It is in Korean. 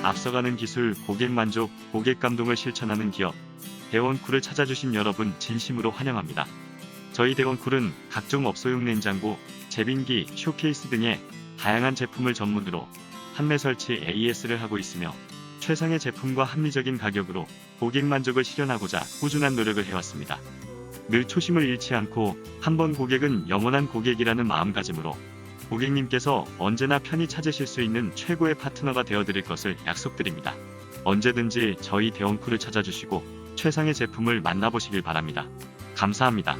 앞서가는 기술, 고객 만족, 고객 감동을 실천하는 기업 대원쿨을 찾아주신 여러분 진심으로 환영합니다. 저희 대원쿨은 각종 업소용 냉장고, 제빙기, 쇼케이스 등의 다양한 제품을 전문으로 판매 설치 AS를 하고 있으며 최상의 제품과 합리적인 가격으로 고객 만족을 실현하고자 꾸준한 노력을 해왔습니다. 늘 초심을 잃지 않고 한 번 고객은 영원한 고객이라는 마음가짐으로 고객님께서 언제나 편히 찾으실 수 있는 최고의 파트너가 되어드릴 것을 약속드립니다. 언제든지 저희 대원쿨을 찾아주시고 최상의 제품을 만나보시길 바랍니다. 감사합니다.